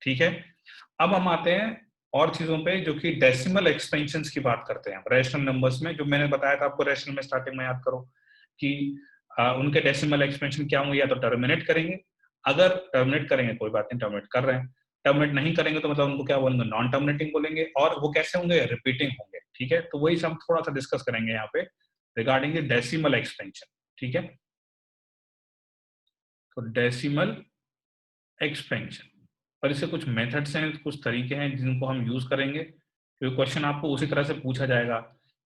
ठीक है। अब हम आते हैं और चीजों पे जो कि डेसिमल एक्सपेंशंस की बात करते हैं रैशनल नंबर्स में। जो मैंने बताया था आपको रैशनल में स्टार्टिंग में, याद करो कि उनके डेसिमल एक्सपेंशन क्या होंगे, या तो टर्मिनेट करेंगे। अगर टर्मिनेट करेंगे कोई बात नहीं, टर्मिनेट कर रहे हैं। टर्मिनेट नहीं करेंगे तो मतलब उनको क्या बोलेंगे, नॉन टर्मिनेटिंग बोलेंगे। और वो कैसे होंगे, रिपीटिंग होंगे। ठीक है, तो वही हम थोड़ा सा डिस्कस करेंगे यहाँ पे रिगार्डिंग द डेसिमल एक्सपेंशन। ठीक है, तो डेसिमल एक्सपेंशन, और इससे कुछ मेथड्स हैं, कुछ तरीके हैं जिनको हम यूज करेंगे। तो क्वेश्चन आपको उसी तरह से पूछा जाएगा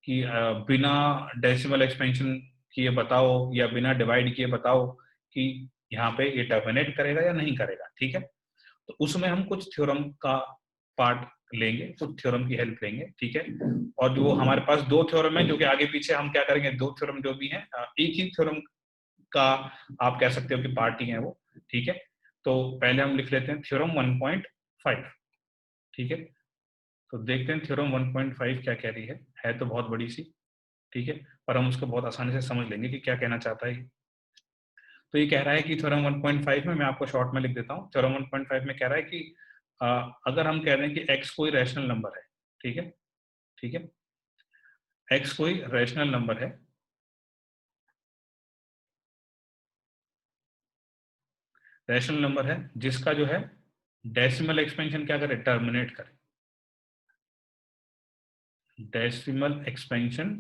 कि बिना डेसिमल एक्सपेंशन किए बताओ, या बिना डिवाइड किए बताओ कि यहाँ पे ये टर्मिनेट करेगा या नहीं करेगा। ठीक है, तो उसमें हम कुछ थ्योरम का पार्ट लेंगे, कुछ थ्योरम की हेल्प लेंगे। ठीक है, और जो हमारे पास दो थ्योरम है जो कि आगे पीछे हम क्या करेंगे, दो थ्योरम जो भी हैं एक ही थ्योरम का आप कह सकते हो कि पार्ट ही है वो। ठीक है, तो पहले हम लिख लेते हैं थ्योरम 1.5। ठीक है, तो देखते हैं थ्योरम 1.5 क्या कह रही है तो बहुत बड़ी सी। ठीक है, पर हम उसको बहुत आसानी से समझ लेंगे कि क्या कहना चाहता है। तो ये कह रहा है कि थ्योरम 1.5 में, मैं आपको शॉर्ट में लिख देता हूँ। थ्योरम 1.5 में कह रहा है कि अगर हम कह रहे हैं कि x कोई रैशनल नंबर है, ठीक है, ठीक है, x कोई रैशनल नंबर है, रैशनल नंबर है जिसका जो है डेसिमल एक्सपेंशन क्या करे, टर्मिनेट करे। डेसिमल एक्सपेंशन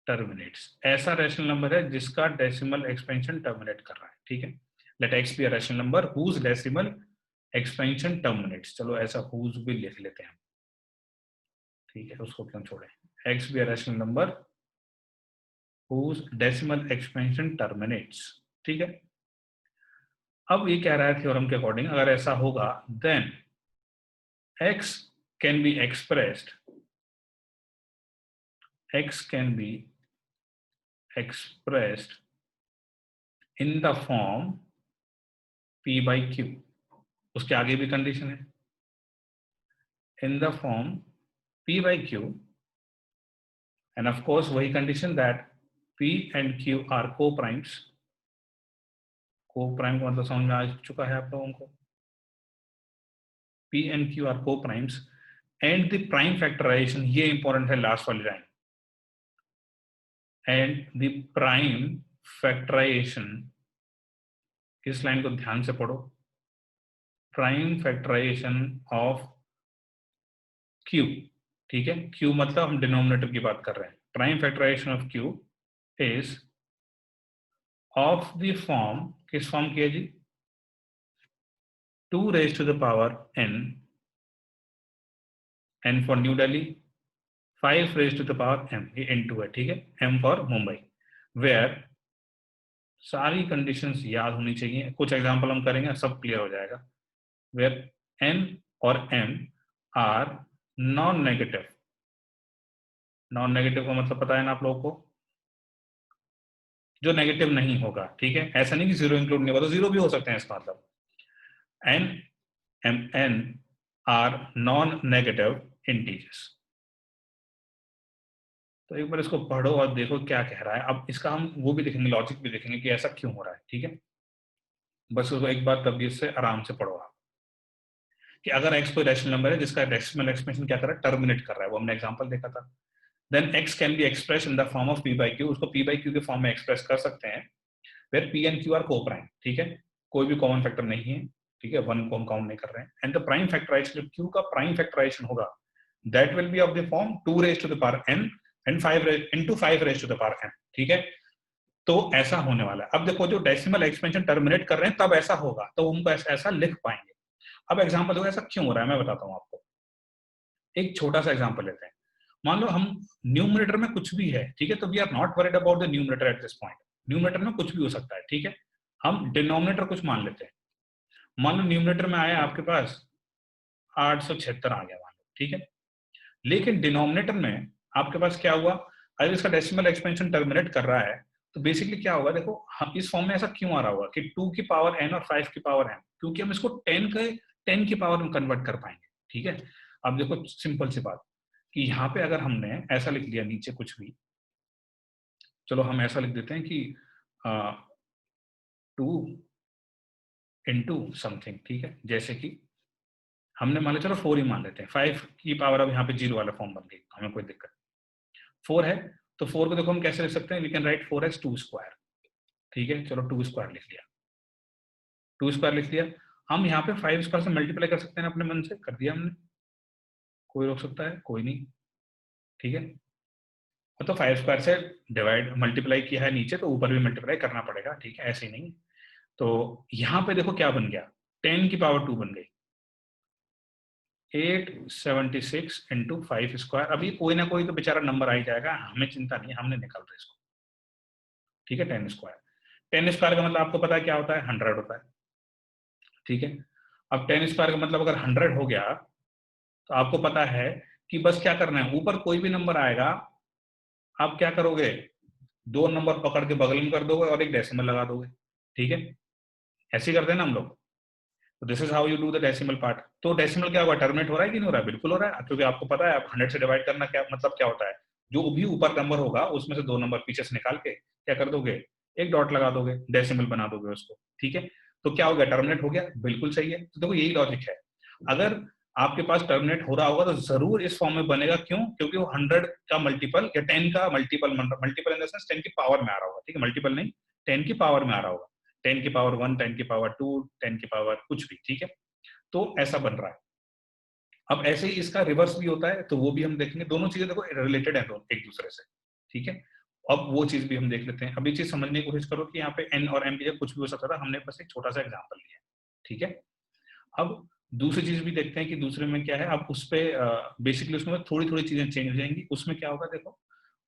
टर्मिनेट्स, ऐसा रैशनल नंबर है जिसका डेसिमल एक्सपेंशन टर्मिनेट कर रहा है। ठीक है, let x be a rational number whose decimal expansion terminates. चलो ऐसा हुज भी लिख लेते हैं। ठीक है, उसको क्यों छोड़े, x be a rational number whose decimal expansion terminates. ठीक है, अब ये कह रहा है थ्योरम के अकॉर्डिंग अगर ऐसा होगा then x can be expressed, x can be expressed in the form p by q। उसके आगे भी कंडीशन है, in the form p by q, and of course वही condition that p and q are co-primes। co-prime का मतलब समझ में आ चुका है आप लोगों को, p and q are co-primes and the prime factorization, ये इंपॉर्टेंट है लास्ट वाली line, and the prime factorization, इस लाइन को ध्यान से पढ़ो, प्राइम फैक्टराइजेशन ऑफ q। ठीक है, q मतलब हम डिनोमिनेटर की बात कर रहे हैं। Prime factorisation of q is of the form, किस फॉर्म की है जी, 2 raised to the power n, n for New Delhi, 5 raised to the power m, ये n2 है। ठीक है, m फॉर मुंबई, वेयर सारी कंडीशंस याद होनी चाहिए। कुछ एग्जांपल हम करेंगे, सब क्लियर हो जाएगा। वेयर n और m are non negative. Non negative का मतलब पता है ना आप लोगों को, जो नेगेटिव नहीं होगा। ठीक है, ऐसा नहीं कि जीरो इंक्लूड नहीं होगा, तो जीरो भी हो सकते हैं इसका मतलब। N m n are non negative integers. तो एक बार इसको पढ़ो और देखो क्या कह रहा है। अब इसका हम वो भी देखेंगे, लॉजिक भी देखेंगे कि ऐसा क्यों हो रहा है। ठीक है, बस उसको एक बार तबीयत से आराम से पढ़ो आप, कि अगर एक्स कोई रैशनल नंबर है जिसका डेसिमल एक्सपेंशन क्या कर रहा है, टर्मिनेट कर रहा है, वो हमने एग्जांपल देखा था। Then x can be express in the form of p by q, उसको पी बाई क्यू के फॉर्म में एक्सप्रेस कर सकते हैं, where p and q are coprime. ठीक है, कोई भी कॉमन फैक्टर नहीं है। ठीक है, वन को हम काउंट नहीं कर रहे हैं। एंड द प्राइम फैक्टराइजेशन, जो क्यू का प्राइम फैक्टराइजेशन होगा, that will be of the form 2 raised to the power n and 5 into 5 raised to the power n। ठीक है, तो ऐसा होने वाला है। अब देखो, जो डेसिमल एक्सपेंशन टर्मिनेट कर रहे हैं तब ऐसा होगा, तो उनको ऐसा लिख पाएंगे। अब एग्जांपल होगा ऐसा क्यों हो रहा है, मैं बताता हूं आपको। एक छोटा सा एग्जांपल लेते हैं। मान लो हम न्यूमरेटर में कुछ भी है, ठीक है, तो we are not worried about the numerator at this point. Numerator में कुछ भी हो सकता है। ठीक है, हम डिनोमिनेटर कुछ मान लेते हैं। मान लो न्यूमरेटर में आया आपके पास 876 आ गया मान लो। ठीक है, लेकिन डिनोमिनेटर में आपके पास क्या हुआ, अगर इसका डेसिमल एक्सपेंशन टर्मिनेट कर रहा है, तो बेसिकली क्या होगा, देखो हम इस फॉर्म में ऐसा क्यों आ रहा होगा कि 2 की पावर n और 5 की पावर n, क्योंकि हम इसको 10 की पावर में कन्वर्ट कर पाएंगे। ठीक है, अब देखो सिंपल सी बात, कि यहाँ पे अगर हमने ऐसा लिख लिया नीचे कुछ भी, चलो हम ऐसा लिख देते हैं कि 2 इंटू समथिंग। ठीक है, जैसे कि हमने मान लिया, चलो 4 ही मान लेते हैं, 5 की पावर अब यहाँ पे 0 वाला फॉर्म बन गई, हमें कोई दिक्कत नहीं। 4 है तो 4 को देखो हम कैसे लिख सकते हैं, we can write 4 as 2 square. ठीक है, चलो 2 स्क्वायर लिख लिया, 2 स्क्वायर लिख लिया। हम यहाँ पे 5 स्क्वायर से मल्टीप्लाई कर सकते हैं, अपने मन से कर दिया हमने, कोई रोक सकता है? कोई नहीं। ठीक है, तो 5 स्क्वायर से डिवाइड मल्टीप्लाई किया है नीचे, तो ऊपर भी मल्टीप्लाई करना पड़ेगा। ठीक है, ऐसे ही नहीं। तो यहाँ पे देखो क्या बन गया, 10 की पावर 2 बन गई, 876 इंटू 5 स्क्वायर। अभी कोई ना कोई तो बेचारा नंबर आ ही जाएगा, हमें चिंता नहीं, हमने निकाल रहे इसको। ठीक है, 10 स्क्वायर, 10 स्क्वायर का मतलब आपको पता है क्या होता है, 100 होता है। ठीक है, अब 10 स्क्वायर का मतलब अगर 100 हो गया, तो आपको पता है कि बस क्या करना है, ऊपर कोई भी नंबर आएगा, आप क्या करोगे, 2 नंबर पकड़ के बगल में कर दोगे और एक डेसिमल लगा दोगे। ठीक है, ऐसे ही करते हैं ना हम लोग। तो this is how you do the decimal part. तो डेसिमल क्या होगा, टर्मिनेट हो रहा है कि नहीं हो रहा है? बिल्कुल हो रहा है, क्योंकि आपको पता है आप 100 से डिवाइड करना क्या मतलब क्या होता है, जो भी ऊपर नंबर होगा उसमें से 2 नंबर पीछे से निकाल के क्या कर दोगे, एक डॉट लगा दोगे, डेसिमल बना दोगे उसको। ठीक है, तो क्या हो गया, टर्मिनेट हो गया, बिल्कुल सही है। तो देखो यही लॉजिक है, अगर आपके पास टर्मिनेट हो रहा होगा तो जरूर इस फॉर्म में बनेगा। क्यों? क्योंकि वो 100 का मल्टीपल या 10 का multiple, multiple in the sense 10 की पावर में आ रहा होगा। ठीक है, मल्टीपल नहीं, 10 की पावर में आ रहा होगा, 10 की पावर 1, 10 की पावर 2, 10 की पावर कुछ भी। ठीक है, तो ऐसा बन रहा है। अब ऐसे ही इसका रिवर्स भी होता है, तो वो भी हम देखेंगे। दोनों चीजें देखो रिलेटेड है एक दूसरे से। ठीक है, अब वो चीज भी हम देख लेते हैं। अभी चीज समझने की कोशिश करो कि यहाँ पे एन और एम की जगह कुछ भी हो सकता था, हमने बस एक छोटा सा एग्जाम्पल लिया। ठीक है, अब दूसरी चीज भी देखते हैं कि दूसरे में क्या है। अब उस पर बेसिकली उसमें थोड़ी थोड़ी चीजें चेंज हो जाएंगी। उसमें क्या होगा, देखो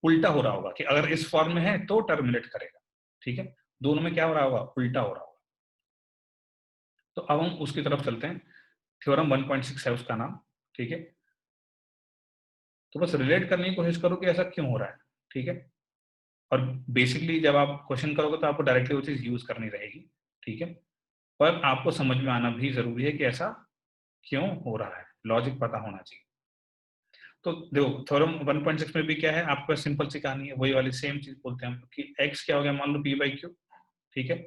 उल्टा हो रहा होगा कि अगर इस फॉर्म में है तो टर्मिनेट करेगा। ठीक है, दोनों में क्या हो रहा होगा, उल्टा हो रहा होगा। तो अब हम उसकी तरफ चलते हैं। थ्योरम 1.6 है उसका नाम। ठीक है, तो बस रिलेट करने की कोशिश करो कि ऐसा क्यों हो रहा है। ठीक है, और बेसिकली जब आप क्वेश्चन करोगे तो आपको डायरेक्टली वो चीज यूज करनी रहेगी। ठीक है, पर आपको समझ में आना भी जरूरी है कि ऐसा क्यों हो रहा है, लॉजिक पता होना चाहिए। तो देखो थ्योरम 1.6 में भी क्या है, आपका सिंपल सी कहानी है, वही वाली सेम चीज बोलते हैं हम कि x क्या हो गया, मान लो p बाई क्यू। ठीक है,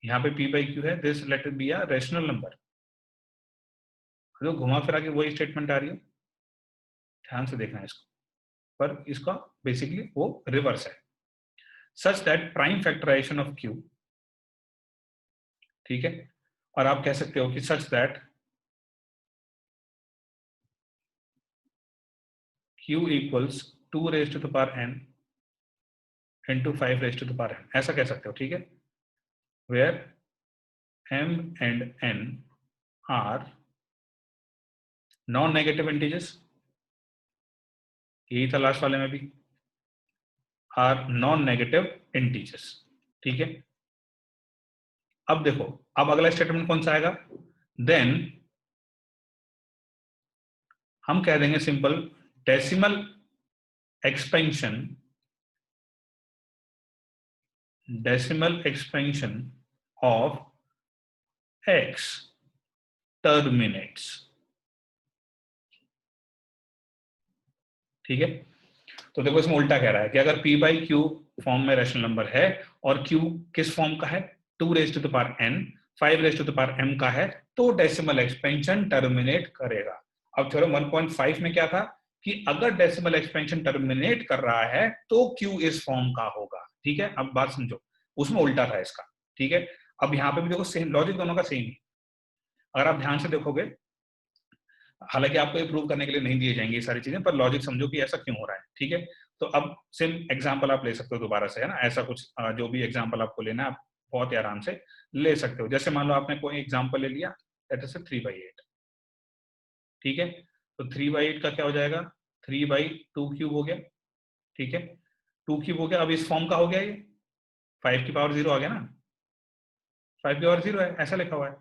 यहाँ पे p बाई क्यू है, this let it be a rational number. तो घुमा फिरा के वही स्टेटमेंट आ रही है, ध्यान से देखना है इसको। पर इसका बेसिकली वो रिवर्स है, such that prime factorisation of q। ठीक है, और आप कह सकते हो कि such that q equals 2 raise to the power n into 5 raise to the power n, ऐसा कह सकते हो। ठीक है, where m and n are non negative integers, यही था लास्ट वाले में भी, आर नॉन नेगेटिव इंटीजर्स। ठीक है, अब देखो, अब अगला स्टेटमेंट कौन सा आएगा, देन हम कह देंगे simple decimal expansion, decimal expansion of x terminates. ठीक है, तो देखो इसमें उल्टा कह रहा है कि अगर p बाई क्यू फॉर्म में रैशनल नंबर है और q किस फॉर्म का है, 2 raise to the power n, 5 raise to the power m का है, तो डेसिमल एक्सपेंशन टर्मिनेट करेगा। अब थ्योरम 1.5 में क्या था कि अगर डेसिमल एक्सपेंशन टर्मिनेट कर रहा है तो q इस फॉर्म का होगा। ठीक है, अब बात समझो, उसमें उल्टा था इसका। ठीक है, अब यहाँ पे भी देखो सेम लॉजिक, दोनों का सेम ही। अगर आप ध्यान से देखोगे, हालांकि आपको ये प्रूव करने के लिए नहीं दिए जाएंगे ये सारी चीजें, पर लॉजिक समझो कि ऐसा क्यों हो रहा है। ठीक है, तो अब सेम एग्जांपल आप ले सकते हो दोबारा से, है ना, ऐसा कुछ जो भी एग्जांपल आपको लेना है आप बहुत ही आराम से ले सकते हो। जैसे मान लो आपने कोई एग्जांपल ले लिया, दैट इज 3/8। ठीक है, तो 3/8 का क्या हो जाएगा, 3/2 क्यूब हो गया। ठीक है, 2 क्यूब हो गया, अब इस फॉर्म का हो गया ये, 5 की पावर 0 आ गया ना, 5 की पावर 0 है, ऐसा लिखा हुआ है।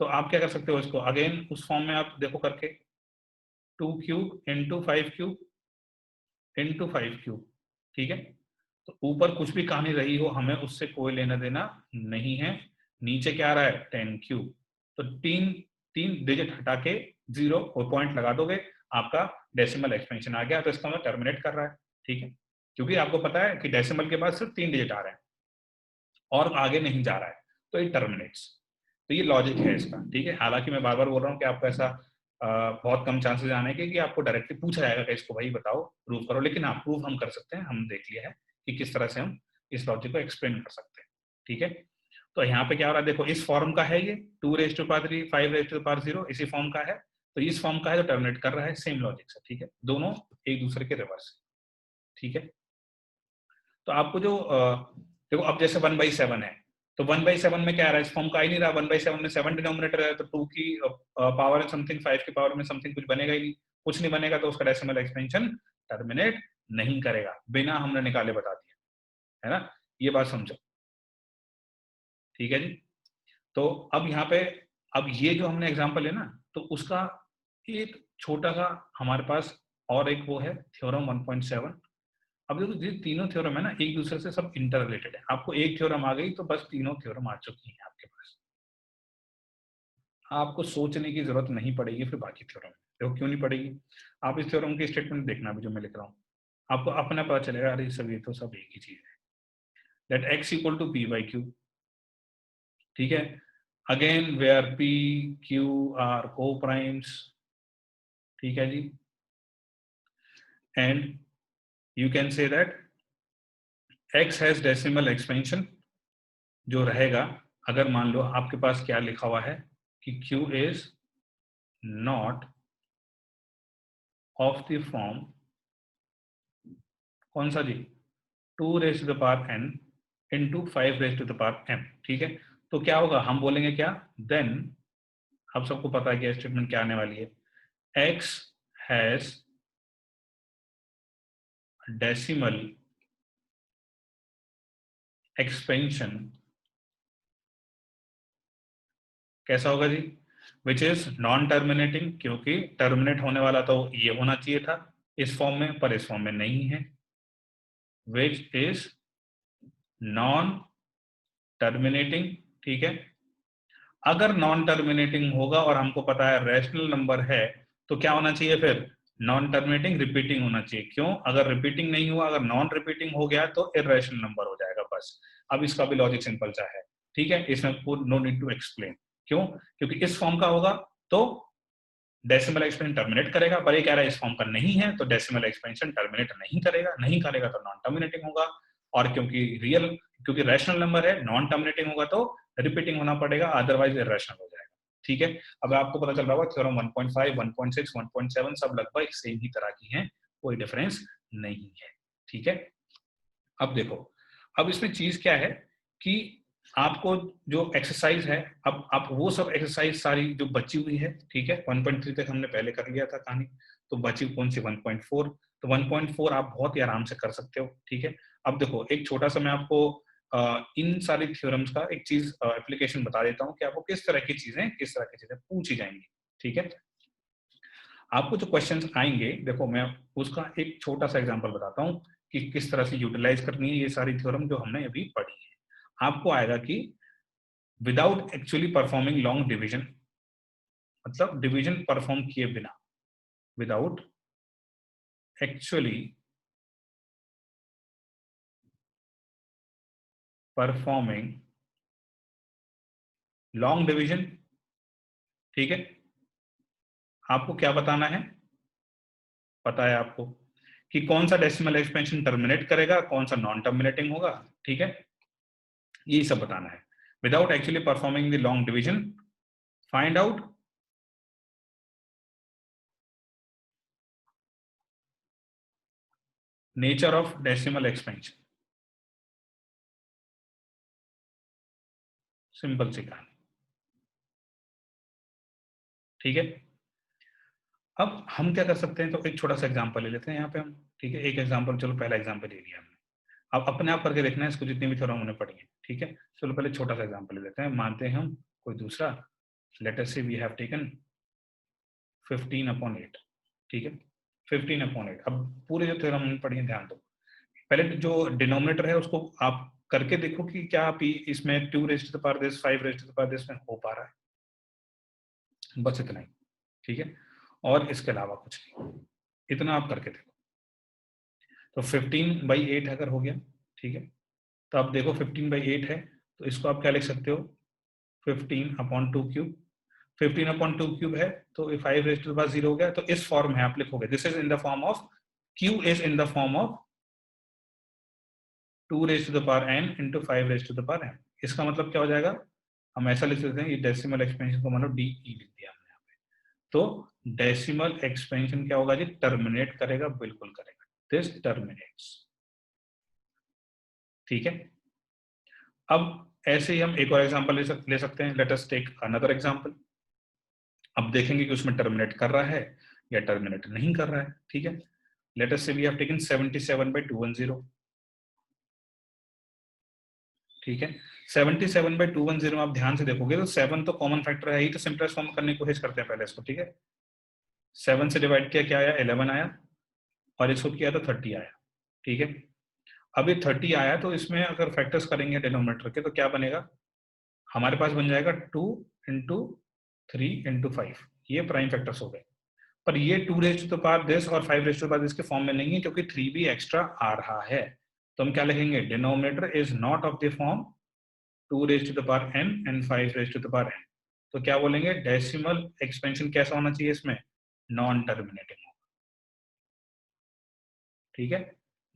तो आप क्या कर सकते हो, इसको अगेन उस फॉर्म में आप देखो करके, 2 cube into 5 cube into 5 cube. ठीक है, तो ऊपर कुछ भी कहानी रही हो, हमें उससे कोई लेना देना नहीं है। नीचे क्या आ रहा है, 10 क्यूब। तो तीन तीन डिजिट हटा के 0 और पॉइंट लगा दोगे, आपका डेसिमल एक्सपेंशन आ गया। तो इसका मतलब टर्मिनेट कर रहा है। ठीक है, क्योंकि आपको पता है कि डेसिमल के बाद सिर्फ 3 डिजिट आ रहे हैं और आगे नहीं जा रहा है, तो ये टर्मिनेट्स। तो ये लॉजिक है इसका, ठीक है। हालांकि मैं बार बार बोल रहा हूँ कि आपको ऐसा बहुत कम चांसेस आने के कि आपको डायरेक्टली पूछा जाएगा कि इसको भाई बताओ, प्रूव करो, लेकिन हाँ प्रूव हम कर सकते हैं, हम देख लिया है कि किस तरह से हम इस लॉजिक को एक्सप्लेन कर सकते हैं, ठीक है। तो यहाँ पे क्या हो रहा है, देखो इस फॉर्म का है ये 2⁵, 5⁵, इसी फॉर्म का है, तो इस फॉर्म का है तो टर्मिनेट कर रहा है सेम लॉजिक से, ठीक है, दोनों एक दूसरे के रिवर्स, ठीक है। तो आपको जो देखो अब जैसे 1/7 है, तो 1/7 में क्या आ रहा है, इस फॉर्म का ही नहीं रहा, 1/7 में 7 डिनोमिनेटर है, तो 2 की पावर समथिंग 5 की पावर में समथिंग कुछ बनेगा ही नहीं, कुछ नहीं बनेगा, तो उसका डेसिमल एक्सपेंशन टर्मिनेट नहीं करेगा, बिना हमने निकाले बता दिया, है ना, ये बात समझो, ठीक है जी। तो अब यहाँ पे, अब ये जो हमने एग्जांपल है ना, तो उसका एक छोटा सा हमारे पास और एक वो है थ्योरम 1.7। अब देखो ये तीनों थ्योरम है ना, एक दूसरे से सब इंटर रिलेटेड है, आपको एक थ्योरम आ गई तो बस तीनों थ्योरम आ चुकी हैं आपके पास, आपको सोचने की जरूरत नहीं पड़ेगी फिर बाकी थ्योरम। देखो क्यों नहीं पड़ेगी, आप इस थ्योरम की स्टेटमेंट देखना अभी जो मैं लिख रहा हूँ, आपको अपना पता चलेगा, अरे सब ये तो सब एक ही चीज है। Late x equal to p/q, ठीक है, again where p q are coprimes, ठीक है जी, and you can say that x has decimal expansion, जो रहेगा अगर मान लो आपके पास क्या लिखा हुआ है कि q is not of the form, कौन सा जी, 2⁵n इंटू 5⁵m, ठीक है। तो क्या होगा, हम बोलेंगे क्या, देन आप सबको पता है कि स्टेटमेंट क्या आने वाली है, x हैज डेसिमल एक्सपेंशन, कैसा होगा जी, विच इज नॉन टर्मिनेटिंग, क्योंकि टर्मिनेट होने वाला तो ये होना चाहिए था इस फॉर्म में, पर इस फॉर्म में नहीं है, विच इज नॉन टर्मिनेटिंग, ठीक है। अगर नॉन टर्मिनेटिंग होगा और हमको पता है रैशनल नंबर है, तो क्या होना चाहिए फिर, नॉन टर्मिनेटिंग रिपीटिंग होना चाहिए, क्यों, अगर रिपीटिंग नहीं हुआ, अगर नॉन रिपीटिंग हो गया तो इरेशनल नंबर हो जाएगा बस। अब इसका भी लॉजिक सिंपल सा है, ठीक है, इसमें नो नीड टू एक्सप्लेन, क्यों, क्योंकि इस फॉर्म का होगा तो डेसिमल एक्सपेंशन टर्मिनेट करेगा, पर ये कह रहा है इस फॉर्म का नहीं है तो डेसिमल एक्सपेंशन टर्मिनेट नहीं करेगा, नहीं करेगा तो नॉन टर्मिनेटिंग होगा, और क्योंकि रैशनल नंबर है, नॉन टर्मिनेटिंग होगा तो रिपीटिंग होना पड़ेगा, अदरवाइज इरेशनल हो जाएगा, ठीक है। अब आपको पता चल रहा होगा थ्योरम 1.5, 1.6, 1.7 सब लगभग सेम ही तरह की हैं, कोई डिफरेंस नहीं है, ठीक है। अब देखो, अब इसमें चीज क्या है कि आपको जो एक्सरसाइज है, अब आप वो सब एक्सरसाइज सारी जो बची हुई है, ठीक है, 1.3 तक हमने पहले कर लिया था कहानी, तो बची कौन सी 1.4, तो 1.4 आप बहुत ही आराम से कर सकते हो, ठीक है। अब देखो एक छोटा सा मैं आपको इन सारी थ्योरम्स का एक चीज एप्लीकेशन बता देता हूँ कि आपको किस तरह की चीजें पूछी जाएंगी, ठीक है। आपको जो क्वेश्चंस आएंगे, देखो मैं उसका एक छोटा सा एग्जांपल बताता हूँ कि किस तरह से यूटिलाइज करनी है ये सारी थ्योरम जो हमने अभी पढ़ी है। आपको आएगा कि without actually performing long division, मतलब डिवीजन परफॉर्म किए बिना, without actually performing long division, ठीक है, आपको क्या बताना है, पता है आपको कि कौन सा डेसिमल एक्सपेंशन टर्मिनेट करेगा, कौन सा नॉन टर्मिनेटिंग होगा, ठीक है, यही सब बताना है। Without actually performing the long division, find out nature of decimal expansion, simple सी कहानी, ठीक है। अब हम क्या कर सकते हैं, तो एक छोटा सा एग्जांपल ले लेते हैं यहाँ पे हम, ठीक है, एक एग्जांपल, चलो पहला एग्जांपल ले लिया हमने, अब अपने आप करके देखना है इसको, जितनी भी थ्योरम हमने पढ़ी है, ठीक है। चलो पहले छोटा सा एग्जांपल ले लेते हैं, मानते हैं हम कोई दूसरा, लेट अस से वी हैव टेकन 15/8, ठीक है, 15/8। अब पूरे जो थ्योरम हमने पढ़ी है ध्यान दो, पहले जो डिनोमिनेटर है उसको आप करके देखो कि क्या आप इसमें 2⁵, 5⁵ में हो पा रहा है, बस इतना ही, ठीक है, और इसके अलावा कुछ नहीं, इतना आप करके देखो। तो 15/8 अगर हो गया, ठीक है, तो आप देखो 15/8 है, तो इसको आप क्या लिख सकते हो, 15/2 क्यूब, 15/2 क्यूब है तो 5 रेज़ टू द पावर 0 हो गया। तो इस फॉर्म में आप लिखोगे, this is in the form of, q is in the form of 2 raise to the power n into 5 raise to the power n। इसका मतलब क्या हो जाएगा, हम ऐसा लिख सकते हैं, ये डेसिमल एक्सपेंशन को मतलब डी ई लिख दिया हमने यहाँ पे। तो डेसिमल एक्सपेंशन क्या होगा जी, टर्मिनेट करेगा, बिल्कुल करेगा, दिस टर्मिनेट्स। ठीक है, अब ऐसे ही हम एक और एग्जांपल ले सकते हैं। Let us take another example. अब देखेंगे कि उसमें टर्मिनेट कर रहा है या टर्मिनेट नहीं कर रहा है। ठीक है, लेट अस से वी हैव टेकन 77/210। ठीक है, 77/210 में आप ध्यान से देखोगे तो 7 तो कॉमन फैक्टर है ही, तो सिंपलेस्ट फॉर्म करने की कोशिश करते हैं पहले इसको। ठीक है, 7 से डिवाइड किया, क्या आया, 11 आया, और इसको किया तो 30 आया। ठीक है, अब ये 30 आया तो इसमें अगर फैक्टर्स करेंगे डिनोमिनेटर के तो क्या बनेगा, हमारे पास बन जाएगा 2 इंटू 3 इंटू 5, ये प्राइम फैक्टर्स हो गए। पर ये 2 raise to the power this और 5 raise to the power this के फॉर्म में नहीं है, क्योंकि 3 भी एक्स्ट्रा आ रहा है। तो हम क्या लिखेंगे, denominator is not of the form 2 raise to the power n and 5 raise to the power n। तो क्या बोलेंगे, डेसिमल एक्सपेंशन कैसा होना चाहिए इसमें, नॉन टर्मिनेटिंग। ठीक है,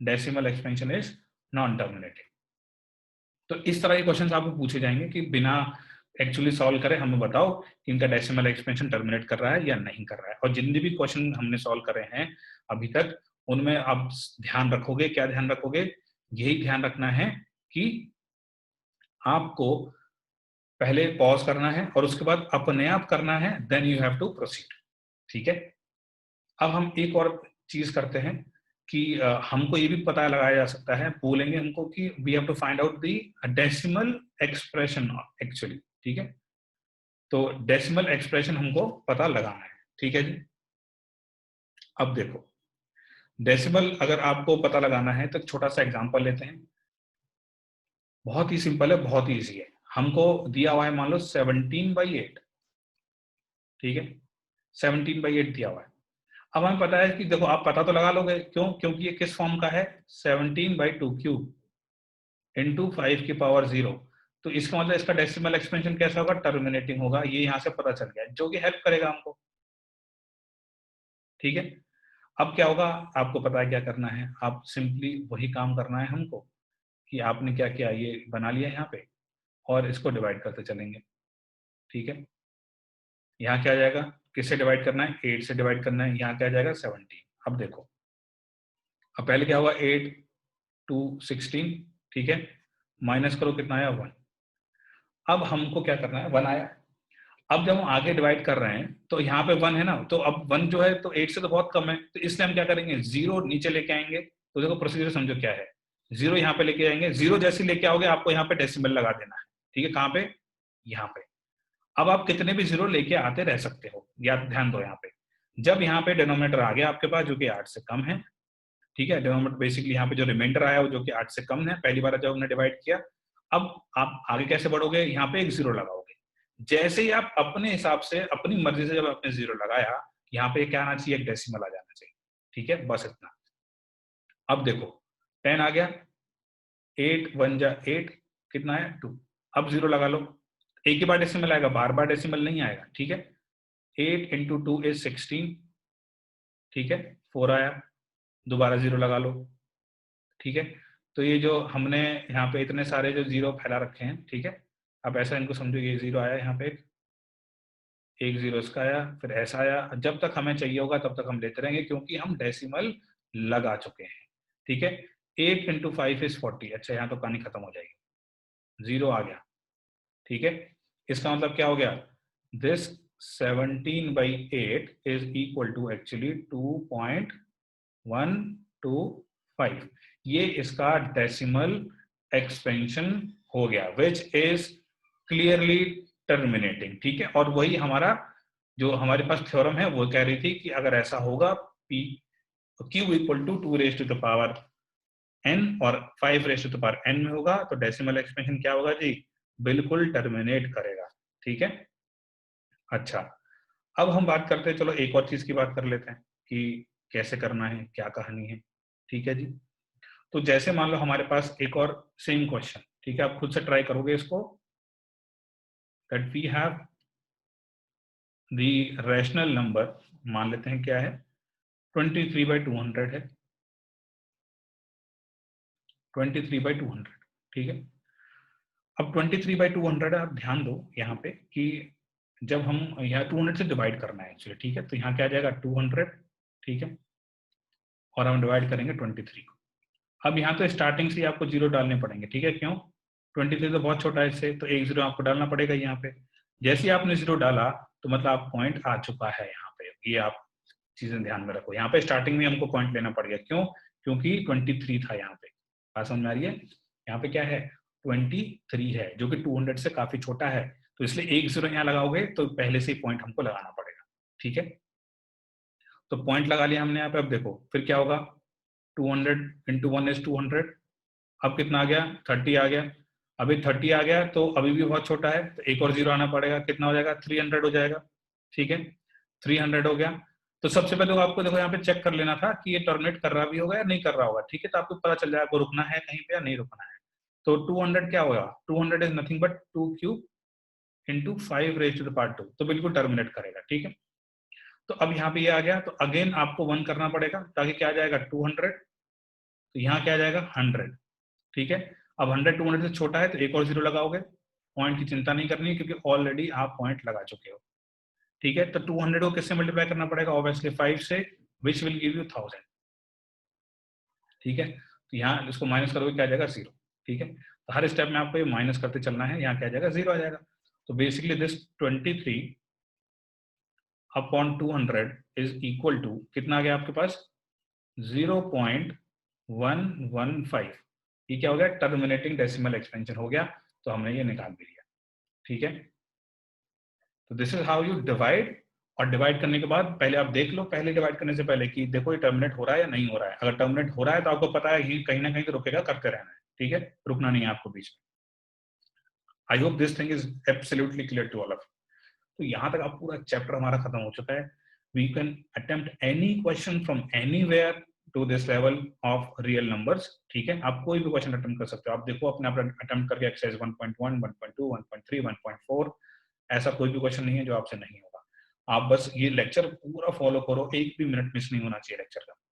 decimal expansion is non terminating. तो इस तरह के क्वेश्चंस आपको पूछे जाएंगे कि बिना एक्चुअली सॉल्व करे हमें बताओ कि इनका डेसिमल एक्सपेंशन टर्मिनेट कर रहा है या नहीं कर रहा है। और जितने भी क्वेश्चन हमने सॉल्व करे हैं अभी तक, उनमें आप ध्यान रखोगे, क्या ध्यान रखोगे, यही ध्यान रखना है कि आपको पहले पॉज करना है और उसके बाद अपने आप करना है, then you have to proceed. ठीक है, अब हम एक और चीज करते हैं कि हमको ये भी पता लगाया जा सकता है, बोलेंगे हमको कि we have to find out the decimal expression actually. ठीक है, तो डेसिमल एक्सप्रेशन हमको पता लगाना है। ठीक है जी, अब देखो, डेसिमल अगर आपको पता लगाना है तो छोटा सा एग्जांपल लेते हैं। बहुत ही सिंपल है, बहुत ही ईजी है। हमको दिया हुआ है, मान लो 17/8। ठीक है, 17/8 दिया हुआ है। अब हमें पता है कि देखो, आप पता तो लगा लोगे, क्यों, क्योंकि ये किस फॉर्म का है, 17/2 क्यूब इंटू 5 की पावर 0। तो इसका मतलब इसका डेसिमल एक्सपेंशन कैसा होगा, टर्मिनेटिंग होगा। ये यहां से पता चल गया, जो कि हेल्प करेगा हमको। ठीक है, अब क्या होगा, आपको पता है क्या करना है, आप सिंपली वही काम करना है हमको कि आपने क्या किया, ये बना लिया यहाँ पे और इसको डिवाइड करते चलेंगे। ठीक है, यहाँ क्या आ जाएगा, किससे डिवाइड करना है, 8 से डिवाइड करना है, यहाँ क्या आ जाएगा, 17। अब देखो, अब पहले क्या हुआ, 8 2 16। ठीक है, माइनस करो, कितना आया, 1। अब हमको क्या करना है, 1 आया। अब जब हम आगे डिवाइड कर रहे हैं तो यहाँ पे 1 है ना, तो अब 1 जो है तो 8 से तो बहुत कम है, तो इसलिए हम क्या करेंगे, 0 नीचे लेके आएंगे। तो देखो प्रोसीजर समझो क्या है, 0 यहाँ पे लेके आएंगे, 0 जैसे लेके आओगे आपको यहाँ पे डेसिमल लगा देना है। ठीक है, कहाँ पे, यहाँ पे। अब आप कितने भी 0 लेके आते रह सकते हो, या ध्यान दो यहाँ पे, जब यहाँ पे डिनोमिनेटर आ गया आपके पास जो कि 8 से कम है। ठीक है, डिनोमिनेटर बेसिकली यहाँ पे जो रिमाइंडर आया वो जो कि 8 से कम है पहली बार जब हमने डिवाइड किया। अब आप आगे कैसे बढ़ोगे, यहाँ पे एक 0 लगाओगे। जैसे ही आप अपने हिसाब से अपनी मर्जी से जब आपने 0 लगाया, यहाँ पे क्या आना चाहिए, एक डेसिमल आ जाना चाहिए। ठीक है, बस इतना। अब देखो 10 आ गया, 8 1 जा 8, कितना है, 2। अब 0 लगा लो, एक ही बार डेसिमल आएगा, बार बार डेसिमल नहीं आएगा। ठीक है, 8 इंटू 2 इज 16। ठीक है, 4 आया, दोबारा 0 लगा लो। ठीक है, तो ये जो हमने यहाँ पे इतने सारे जो 0 फैला रखे हैं, ठीक है, अब ऐसा इनको समझो, ये 0 आया यहाँ पे, एक 0 इसका आया, फिर ऐसा आया। जब तक हमें चाहिए होगा तब तक हम लेते रहेंगे, क्योंकि हम डेसिमल लगा चुके हैं। ठीक है, 8 इंटू 5 इज 40। अच्छा, यहाँ तो कहानी खत्म हो जाएगी, 0 आ गया। ठीक है, इसका मतलब क्या हो गया, this 17/8 is equal to actually 2.125। ये इसका डेसिमल एक्सपेंशन हो गया, विच इज क्लियरली टर्मिनेटिंग। ठीक है, और वही हमारा जो हमारे पास थ्योरम है वो कह रही थी कि अगर ऐसा होगा, p q equal to 2 raise to the power n और 5 raise to the power n में होगा, तो डेसिमल एक्सपेंशन क्या होगा जी, बिल्कुल टर्मिनेट करेगा। ठीक है, अच्छा, अब हम बात करते हैं, चलो एक और चीज की बात कर लेते हैं कि कैसे करना है, क्या कहानी है। ठीक है जी, तो जैसे मान लो हमारे पास एक और सेम क्वेश्चन, ठीक है, आप खुद से ट्राई करोगे इसको। That we have the rational number, मान लेते हैं क्या है, 23/200 है, 23/200, ठीक है। अब 23/200 आप ध्यान दो यहाँ पे कि जब हम यहाँ 200 से डिवाइड करना है एक्चुअली, ठीक है, तो यहाँ क्या आ जाएगा 200, ठीक है, और हम डिवाइड करेंगे 23 को। अब यहाँ तो स्टार्टिंग से ही आपको जीरो डालने पड़ेंगे, ठीक है, क्यों, 23 तो बहुत छोटा है इससे, तो एक जीरो आपको डालना पड़ेगा यहाँ पे। जैसे ही आपने जीरो डाला तो मतलब आप पॉइंट आ चुका है यहाँ पे, ये आप चीजें ध्यान में रखो। यहाँ पे स्टार्टिंग में हमको पॉइंट लेना पड़ गया, क्यों, क्योंकि 23 था यहाँ पे, बात समझ में आ रही है। यहाँ पे क्या है, 23 है, जो कि 200 से काफी छोटा है, तो इसलिए एक जीरो यहाँ लगाओगे तो पहले से ही पॉइंट हमको लगाना पड़ेगा, ठीक है। तो पॉइंट लगा लिया हमने यहाँ पे। अब देखो फिर क्या होगा, 200 इंटू 1 इज 200, अब कितना आ गया, 30 आ गया। अभी 30 आ गया तो अभी भी बहुत छोटा है, तो एक और जीरो आना पड़ेगा, कितना हो जाएगा, 300 हो जाएगा, ठीक है, 300 हो गया। तो सबसे पहले तो आपको देखो यहाँ पे चेक कर लेना था कि ये टर्मिनेट कर रहा भी होगा या नहीं कर रहा होगा, ठीक है, तो आपको पता चल जाएगा आपको रुकना है कहीं पे या नहीं रुकना है। तो 200 क्या होगा, 200 is nothing but 2 cube into 5 raise to the power 2, तो बिल्कुल टर्मिनेट करेगा, ठीक है। तो अब यहाँ पे ये आ गया, तो अगेन आपको 1 करना पड़ेगा, ताकि क्या आ जाएगा 200, तो यहाँ क्या आ जाएगा 100, ठीक है। अब 100 200 से छोटा है तो एक और जीरो लगाओगे, पॉइंट की चिंता नहीं करनी है क्योंकि ऑलरेडी आप पॉइंट लगा चुके हो, ठीक है। तो 200 को किससे मल्टीप्लाई करना पड़ेगा, ऑब्वियसली 5 से, विच विल गिव यू 1000, ठीक है। तो यहाँ इसको माइनस करोगे क्या आ जाएगा 0, ठीक है। तो हर स्टेप में आपको ये माइनस करते चलना है, यहाँ क्या आ जाएगा 0 आ जाएगा। तो basically this 23 upon 200 is equal to कितना आ गया आपके पास, 0.115। ये क्या हो गया, टर्मिनेटिंग डेसिमल एक्सपेंशन हो गया, तो हमने ये निकाल भी लिया, ठीक है। तो this is how you divide. और डिवाइड करने के बाद पहले आप देख लो, पहले डिवाइड करने से पहले कि देखो ये टर्मिनेट हो रहा है या नहीं हो रहा है। अगर टर्मिनेट हो रहा है तो आपको पता है कि कहीं ना कहीं तो रुकेगा, करते रहना है, ठीक है, रुकना नहीं है आपको बीच में। I hope this thing is absolutely clear to all of. तो यहाँ तक आप पूरा चैप्टर हमारा खत्म हो चुका है। We can attempt any question from anywhere to this level of real numbers, ठीक है। आप कोई भी क्वेश्चन अटेम्प्ट कर सकते हो। आप देखो अपने आप अटेम्प्ट करके एक्सरसाइज 1.1, 1.2, 1.3, 1.4, ऐसा कोई भी क्वेश्चन नहीं है जो आपसे नहीं होगा। आप बस ये लेक्चर पूरा फॉलो करो, एक भी मिनट मिस नहीं होना चाहिए लेक्चर का।